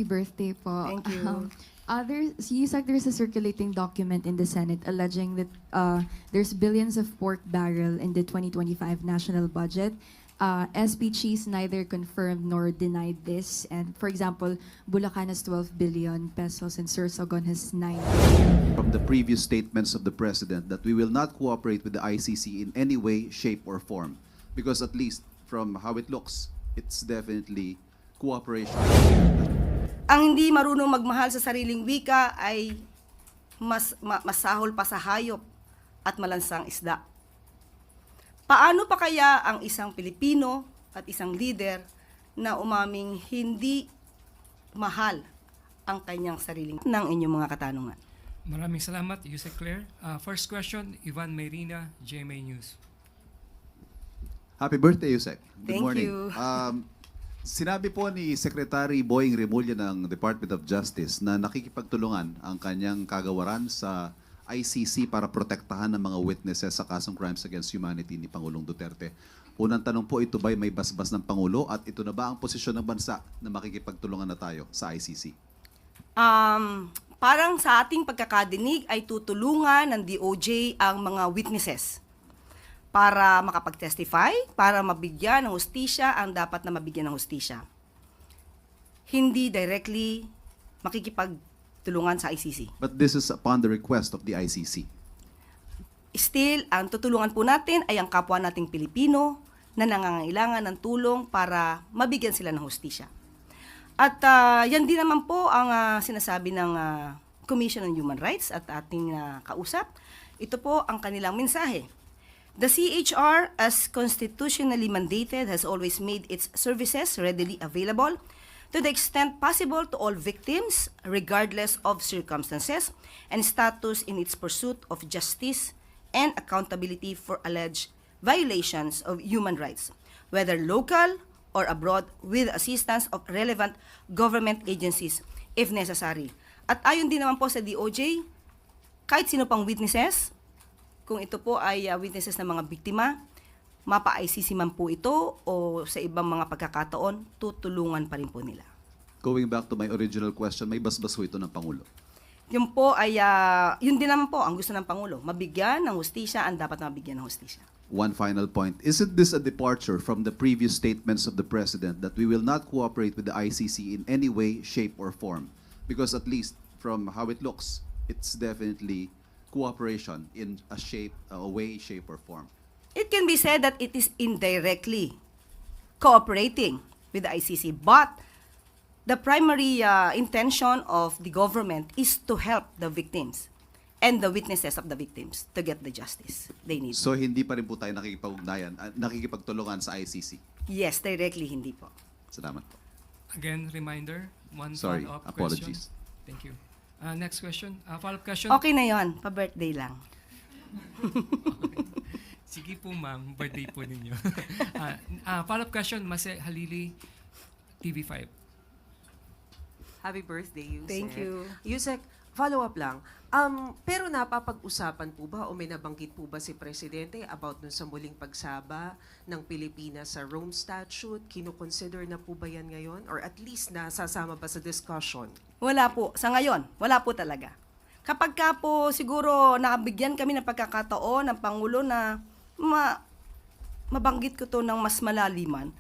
Happy birthday po. Thank you. There's a circulating document in the Senate alleging that there's billions of pork barrel in the 2025 national budget. SP Cheese neither confirmed nor denied this. And for example, Bulacan has 12 billion pesos and Sorsogon has 9 billion. From the previous statements of the President that we will not cooperate with the ICC in any way, shape, or form. Because at least from how it looks, it's definitely cooperation. Ang hindi marunong magmahal sa sariling wika ay masahol pa sa hayop at malansang isda. Paano pa kaya ang isang Pilipino at isang leader na umaming hindi mahal ang kanyang sariling ng inyong mga katanungan? Maraming salamat, Yusek Claire. First question, Ivan Mayrina, GMA News. Happy birthday, Yusek. Good Thank morning. you. Sinabi po ni Secretary Boying Remulla ng Department of Justice na nakikipagtulungan ang kanyang kagawaran sa ICC para protektahan ng mga witnesses sa kasong crimes against humanity ni Pangulong Duterte. Unang tanong po, ito ba'y may basbas ng Pangulo at ito na ba ang posisyon ng bansa na makikipagtulungan na tayo sa ICC? Parang sa ating pagkakadinig ay tutulungan ng DOJ ang mga witnesses para makapag-testify, para mabigyan ng hustisya ang dapat na mabigyan ng hustisya. Hindi directly makikipagtulungan sa ICC. But this is upon the request of the ICC. Still, ang tutulungan po natin ay ang kapwa nating Pilipino na nangangailangan ng tulong para mabigyan sila ng hustisya. At yan din naman po ang sinasabi ng Commission on Human Rights at ating kausap. Ito po ang kanilang mensahe. The CHR, as constitutionally mandated, has always made its services readily available to the extent possible to all victims, regardless of circumstances and status in its pursuit of justice and accountability for alleged violations of human rights, whether local or abroad, with assistance of relevant government agencies if necessary. At ayon din naman po sa DOJ, kahit sino pang witnesses, kung ito po ay witnesses ng mga biktima, mapa-ICC man po ito o sa ibang mga pagkakataon, tutulungan pa rin po nila. Going back to my original question, may basbas po ito ng Pangulo. Yun po ay, yun din naman po ang gusto ng Pangulo, mabigyan ng hustisya ang dapat na mabigyan ng hustisya. One final point. Isn't this a departure from the previous statements of the President that we will not cooperate with the ICC in any way, shape, or form? Because at least from how it looks, it's definitely cooperation in a way, shape, or form. It can be said that it is indirectly cooperating with the ICC, but the primary intention of the government is to help the victims and the witnesses of the victims to get the justice they need. So hindi pa rin po tayo nakikipagtulungan sa ICC. Yes, directly hindi po. Salamat po. Again, reminder, one Sorry, follow-up apologies. question. Thank you. Next question, follow-up question. Okay na yon, pa-birthday lang. Sige po ma'am, birthday po ninyo. Follow-up question, Mase Halili, TV5. Happy birthday, Yusek. Thank you. Yusek, follow-up lang. Pero napapag-usapan po ba o may nabanggit po ba si Presidente about dun sa muling pagsaba ng Pilipinas sa Rome Statute? Kino-consider na po ba yan ngayon? Or at least nasasama ba sa discussion? Wala po. Sa ngayon, wala po talaga. Kapag ka po siguro nakabigyan kami ng pagkakataon ng Pangulo na mabanggit ko to ng mas malaliman,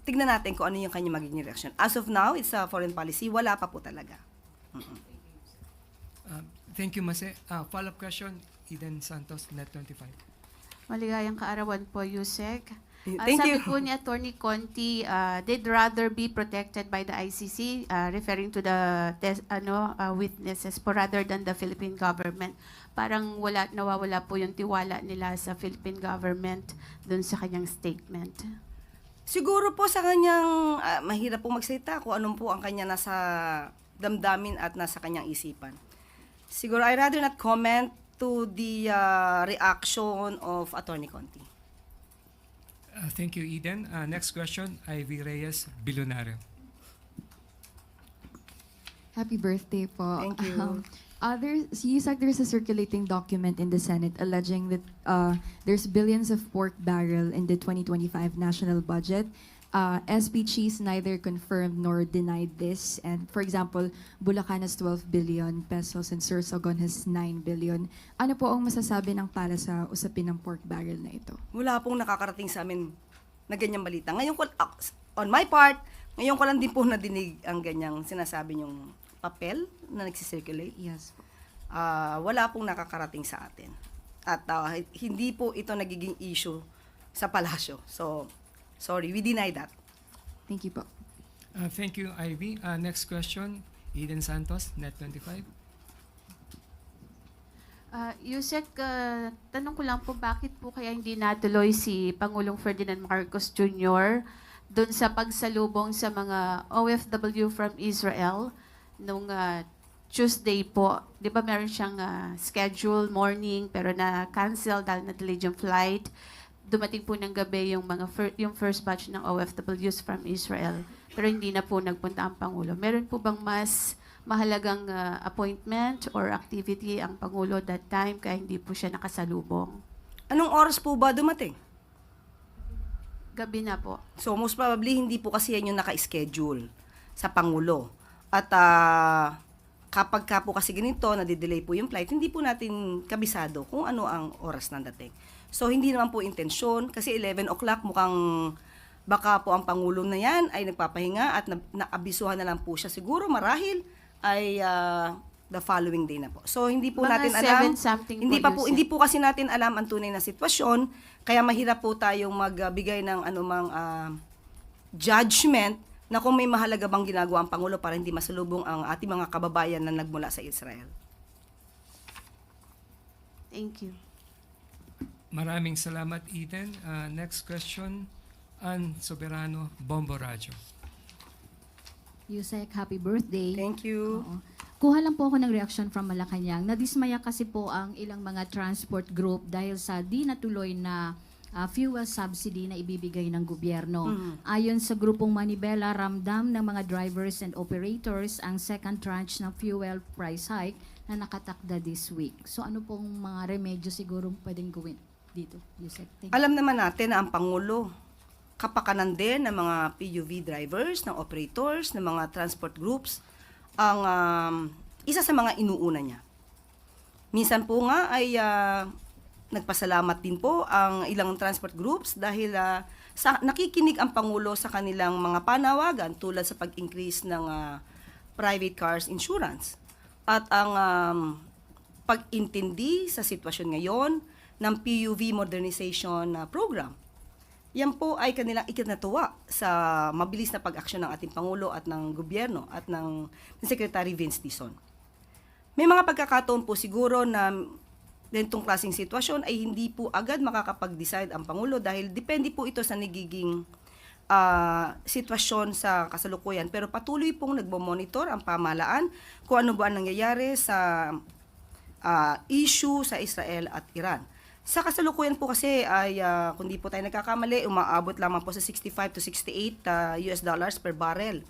tignan natin kung ano yung kanyang magiging reaction. As of now, it's a foreign policy. Wala pa po talaga. Thank you, Mase. Follow-up question, Eden Santos, Net25. Maligayang kaarawan po, Yusek. Thank Sabi you. po ni Attorney Conti, they'd rather be protected by the ICC, referring to the witnesses po rather than the Philippine government. Parang nawawala po yung tiwala nila sa Philippine government dun sa kanyang statement. Siguro po sa kanyang, mahirap po magsalita kung anong po ang kanya nasa damdamin at nasa kanyang isipan. Siguro, I'd rather not comment to the reaction of Attorney Conti. Thank you, Eden. Next question, Ivy Reyes, Bilonario. Happy birthday po. Thank you. There's a circulating document in the Senate alleging that there's billions of pork barrel in the 2025 national budget. SB Cheese neither confirmed nor denied this. And for example, Bulacan has 12 billion pesos and Sorsogon has 9 billion. Ano po ang masasabi ng para sa usapin ng pork barrel na ito? Wala pong nakakarating sa amin na ganyang balita. Ngayon ko, on my part, ngayon ko lang din po nadinig ang ganyang sinasabi niyong papel na nagsisirculate. Yes. Wala pong nakakarating sa atin. At hindi po ito nagiging issue sa palasyo. So, sorry, we deny that. Thank you po. Thank you, Ivy. Next question, Eden Santos, Net25. Yusek, tanong ko lang po, bakit po kaya hindi natuloy si Pangulong Ferdinand Marcos Jr. doon sa pagsalubong sa mga OFW from Israel nung Tuesday po? Di ba meron siyang schedule morning pero na-cancel dahil na-delayed yung flight. Dumating po ng gabi yung yung first batch ng OFWs from Israel. Pero hindi na po nagpunta ang Pangulo. Meron po bang mas mahalagang appointment or activity ang Pangulo that time kaya hindi po siya nakasalubong? Anong oras po ba dumating? Gabi na po. So, most probably, hindi po kasi yan yung naka-schedule sa Pangulo. At kapag ka po kasi ganito, nadidelay po yung flight, hindi po natin kabisado kung ano ang oras ng dating. So, hindi naman po intensyon, kasi 11 o'clock mukhang baka po ang Pangulo na yan ay nagpapahinga at naabisuhan na lang po siya. Siguro marahil ay the following day na po. So, hindi po Mga natin alam. 7 something Hindi Yusek. hindi po kasi natin alam ang tunay na sitwasyon, kaya mahirap po tayong magbigay ng anumang judgment na kung may mahalaga bang ginagawa ang Pangulo para hindi masalubong ang ating mga kababayan na nagmula sa Israel. Thank you. Maraming salamat, Eden. Next question, Ann Soberano, Bombo Radyo. Yusek, happy birthday. Thank you. Oo. Kuha lang po ako ng reaction from Malacanang. Nadismaya kasi po ang ilang mga transport group dahil sa di natuloy na fuel subsidy na ibibigay ng gobyerno. Ayon sa grupong Manibela, ramdam ng mga drivers and operators ang second tranche ng fuel price hike na nakatakda this week. So ano pong mga remedyo siguro pwedeng gawin dito, Yusek? Thank you. Alam naman natin na ang Pangulo, kapakanan din ng mga PUV drivers, ng operators, ng mga transport groups, ang isa sa mga inuuna niya. Minsan po nga ay nagpasalamat din po ang ilang transport groups dahil nakikinig ang Pangulo sa kanilang mga panawagan tulad sa pag-increase ng private cars insurance. At ang pag-intindi sa sitwasyon ngayon ng PUV modernization program. Yan po ay kanilang ikinatuwa sa mabilis na pag-aksyon ng ating Pangulo at ng gobyerno at ng Secretary Vince Dizon. May mga pagkakataon po siguro na ganitong klaseng sitwasyon ay hindi po agad makakapag-decide ang Pangulo dahil depende po ito sa nagiging sitwasyon sa kasalukuyan. Pero patuloy pong nagmo-monitor ang pamahalaan kung ano ba ang nangyayari sa issue sa Israel at Iran. Sa kasalukuyan po kasi ay kung di po tayo nagkakamali, umaabot lamang po sa 65 to 68 US dollars per barrel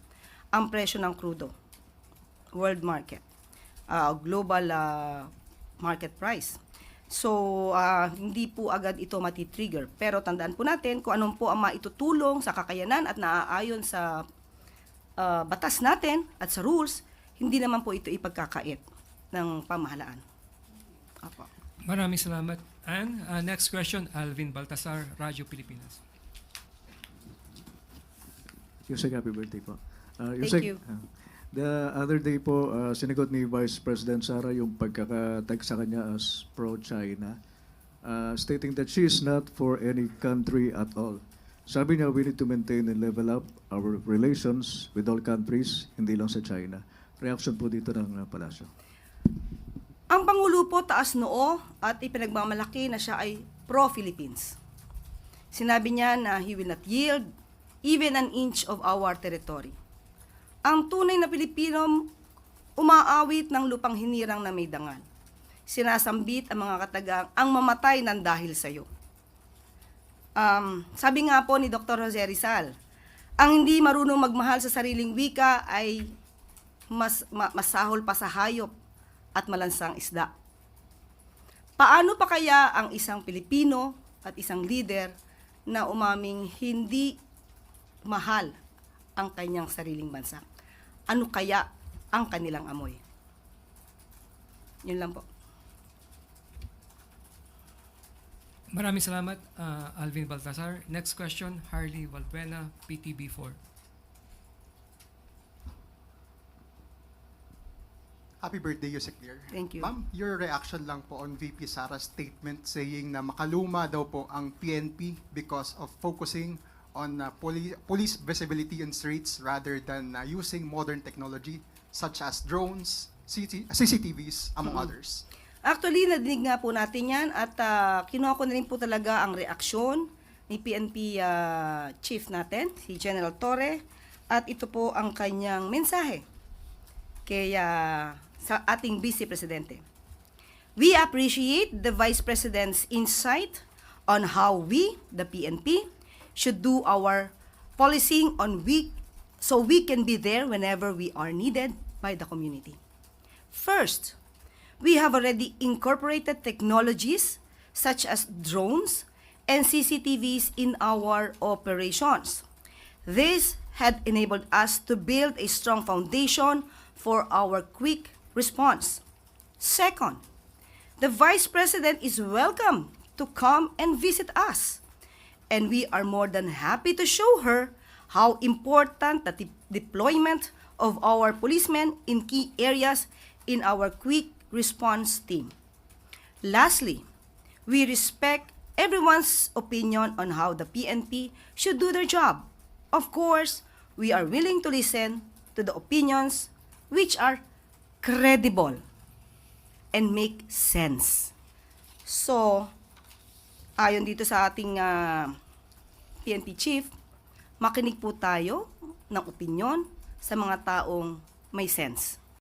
ang presyo ng crudo. World market. Global market price. So, hindi po agad ito matitrigger. Pero tandaan po natin kung anong po ang maitutulong sa kakayanan at naaayon sa batas natin at sa rules, hindi naman po ito ipagkakait ng pamahalaan. Apo. Maraming salamat, Ann. Next question, Alvin Baltasar, Radyo Pilipinas. Yusek, happy birthday po. Thank you. The other day po, sinagot ni Vice President Sara yung pagkakatag sa kanya as pro-China, stating that she is not for any country at all. Sabi niya, we need to maintain and level up our relations with all countries, hindi lang sa China. Reaction po dito ng Palasyo. Ang Pangulo po taas noo at ipinagmamalaki na siya ay pro-Philippines. Sinabi niya na he will not yield even an inch of our territory. Ang tunay na Pilipino umaawit ng lupang hinirang na may dangal. Sinasambit ang mga katagang ang mamatay ng dahil sa'yo. Sabi nga po ni Dr. Jose Rizal, ang hindi marunong magmahal sa sariling wika ay masahol pa sa hayop at malansang isda. Paano pa kaya ang isang Pilipino at isang leader na umaming hindi mahal ang kanyang sariling bansa. Ano kaya ang kanilang amoy? Yun lang po. Maraming salamat, Alvin Baltasar. Next question, Harley Valbuena, PTB4. Happy birthday, Yusek Dear. Thank you. Ma'am, your reaction lang po on VP Sara's statement saying na makaluma daw po ang PNP because of focusing on police visibility in streets rather than using modern technology such as drones, CCTVs, among others. Actually, nadinig nga po natin yan at kinuha ko na rin po talaga ang reaksyon ni PNP chief natin, si General Torre, at ito po ang kanyang mensahe kay sa ating Vice Presidente. We appreciate the Vice President's insight on how we, the PNP, should do our policing so we can be there whenever we are needed by the community. First, we have already incorporated technologies such as drones and CCTVs in our operations. This had enabled us to build a strong foundation for our quick response. Second, the Vice President is welcome to come and visit us, and we are more than happy to show her how important the deployment of our policemen in key areas in our quick response team. Lastly, we respect everyone's opinion on how the PNP should do their job. Of course, we are willing to listen to the opinions which are credible and make sense. So, ayon dito sa ating PNP chief, makinig po tayo ng opinion sa mga taong may sense.